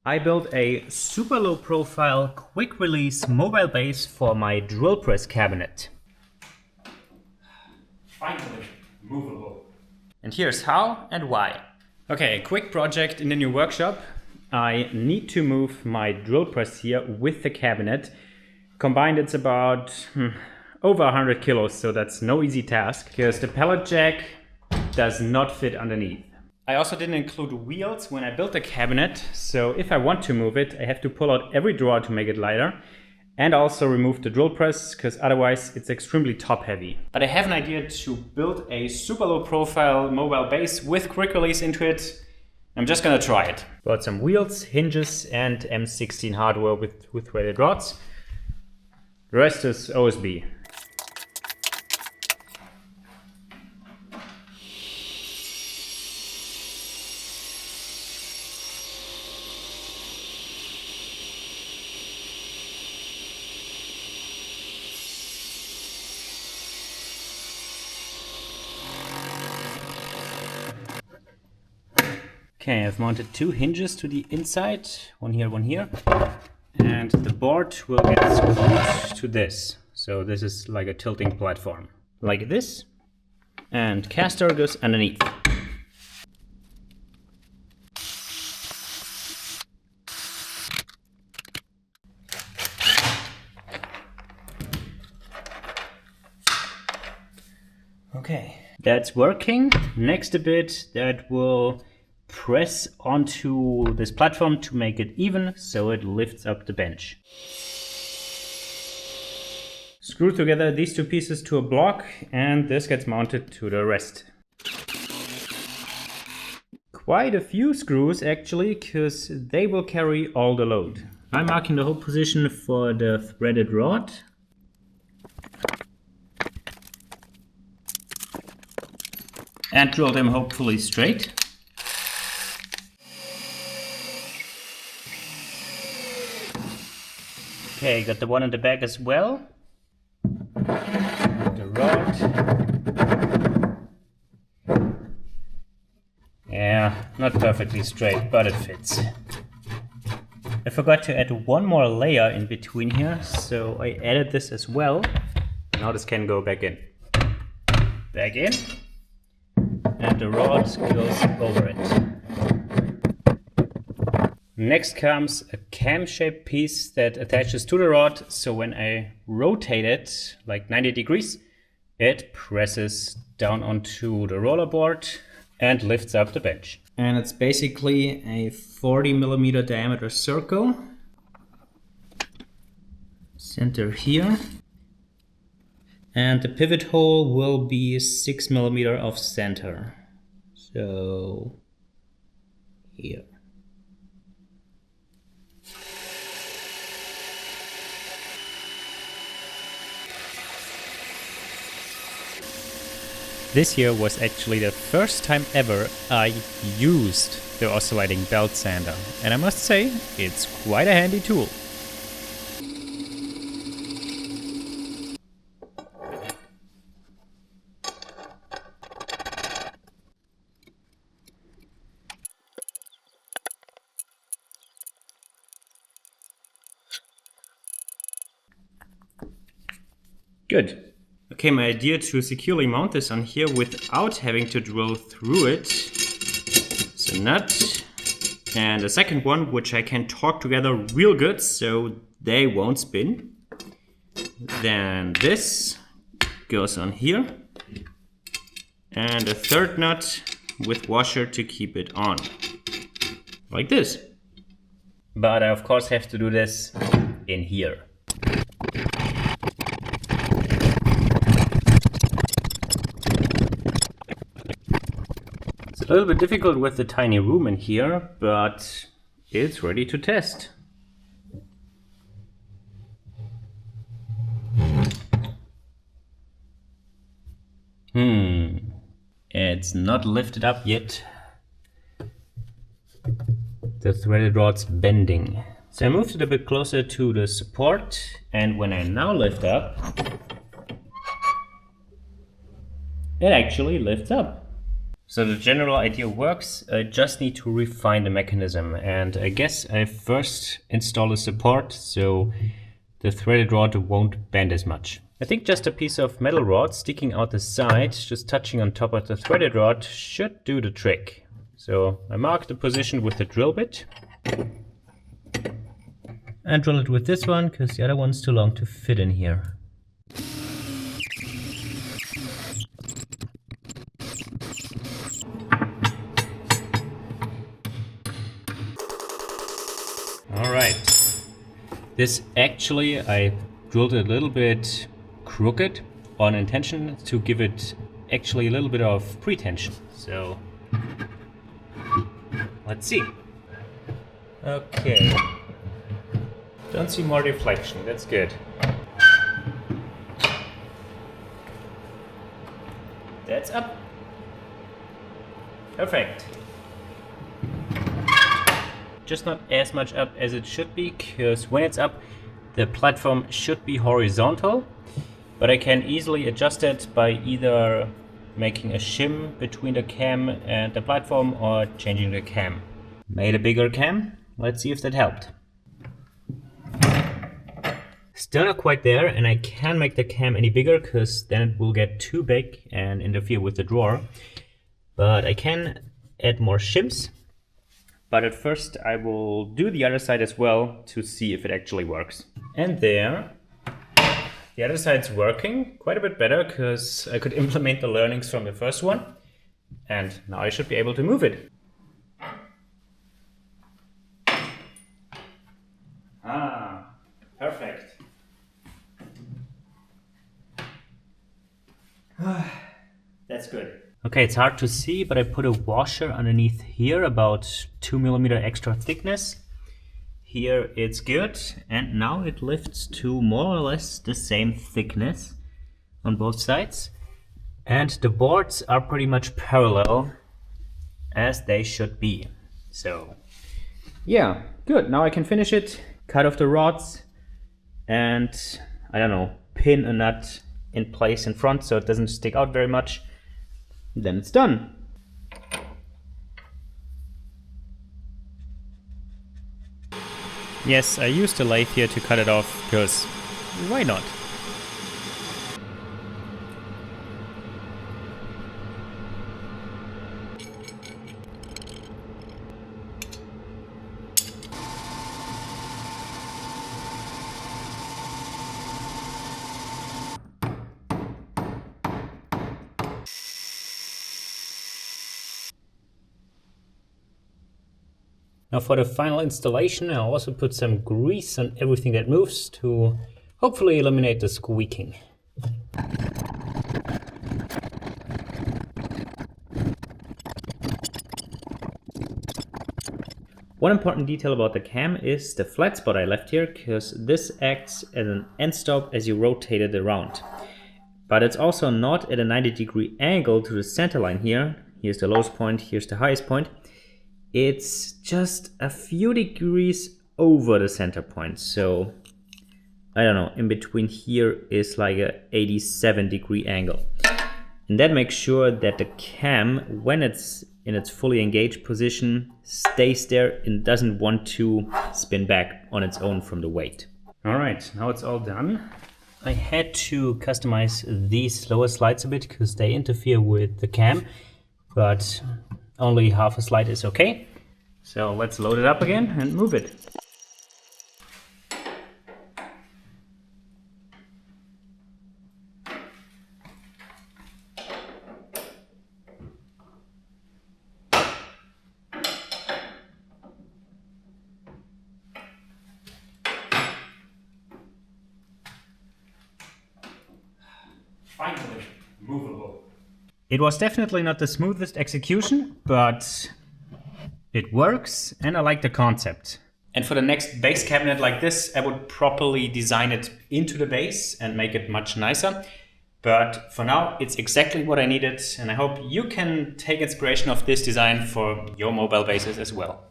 I built a super low profile quick release mobile base for my drill press cabinet. Finally movable. And here's how and why. Okay, quick project in the new workshop. I need to move my drill press here with the cabinet. Combined it's about over 100 kilos, so that's no easy task because the pallet jack does not fit underneath. I also didn't include wheels when I built the cabinet, so if I want to move it, I have to pull out every drawer to make it lighter and also remove the drill press because otherwise it's extremely top heavy. But I have an idea to build a super low profile mobile base with quick release into it. I'm just gonna try it. Bought some wheels, hinges and M16 hardware with threaded rods. The rest is OSB. Okay, I've mounted two hinges to the inside, one here, and the board will get screwed to this. So this is like a tilting platform, like this, and caster goes underneath. Okay, that's working. Next a bit, that will press onto this platform to make it even so it lifts up the bench. Screw together these two pieces to a block and this gets mounted to the rest. Quite a few screws actually, because they will carry all the load. I'm marking the whole position for the threaded rod. And drill them hopefully straight. Okay, got the one in the back as well. The rod. Yeah, not perfectly straight, but it fits. I forgot to add one more layer in between here, so I added this as well. Now this can go back in. Back in. And the rod goes over it. Next comes a cam-shaped piece that attaches to the rod, so when I rotate it like 90 degrees, it presses down onto the roller board and lifts up the bench. And it's basically a 40mm diameter circle. Center here. And the pivot hole will be 6mm off center. So here. This here was actually the first time ever I used the oscillating belt sander, and I must say, it's quite a handy tool. Good. Okay, my idea to securely mount this on here without having to drill through it is a nut and a second one which I can torque together real good so they won't spin. Then this goes on here and a third nut with washer to keep it on, like this. But I of course have to do this in here. A little bit difficult with the tiny room in here, but it's ready to test. It's not lifted up yet. The threaded rod's bending. So I moved it a bit closer to the support, and when I now lift up, it actually lifts up. So the general idea works, I just need to refine the mechanism, and I guess I first install a support so the threaded rod won't bend as much. I think just a piece of metal rod sticking out the side, just touching on top of the threaded rod, should do the trick. So I mark the position with the drill bit and drill it with this one because the other one's too long to fit in here. Alright, this actually I drilled a little bit crooked on intention to give it actually a little bit of pretension. So let's see. Okay, don't see more deflection, that's good. That's up. Perfect. Just not as much up as it should be, because when it's up, the platform should be horizontal, but I can easily adjust it by either making a shim between the cam and the platform or changing the cam. Made a bigger cam. Let's see if that helped. Still not quite there, and I can't make the cam any bigger because then it will get too big and interfere with the drawer. But I can add more shims. But at first I will do the other side as well to see if it actually works. And there, the other side's working quite a bit better because I could implement the learnings from the first one. And now I should be able to move it. Ah, perfect. That's good. Okay, it's hard to see, but I put a washer underneath here, about 2 mm extra thickness. Here it's good, and now it lifts to more or less the same thickness on both sides. And the boards are pretty much parallel as they should be. So, yeah, good. Now I can finish it, cut off the rods, and I don't know, pin a nut in place in front so it doesn't stick out very much. Then it's done. Yes, I used a lathe here to cut it off, because why not? Now for the final installation, I also put some grease on everything that moves to hopefully eliminate the squeaking. One important detail about the cam is the flat spot I left here, because this acts as an end stop as you rotate it around. But it's also not at a 90-degree angle to the center line here. Here's the lowest point, here's the highest point. It's just a few degrees over the center point. So, I don't know, in between here is like a 87-degree angle. And that makes sure that the cam, when it's in its fully engaged position, stays there and doesn't want to spin back on its own from the weight. All right, now it's all done. I had to customize these lower slides a bit because they interfere with the cam, but only half a slide is okay. So let's load it up again and move it. Finally, movable. It was definitely not the smoothest execution, but it works and I like the concept. And for the next base cabinet like this, I would properly design it into the base and make it much nicer. But for now, it's exactly what I needed, and I hope you can take inspiration of this design for your mobile bases as well.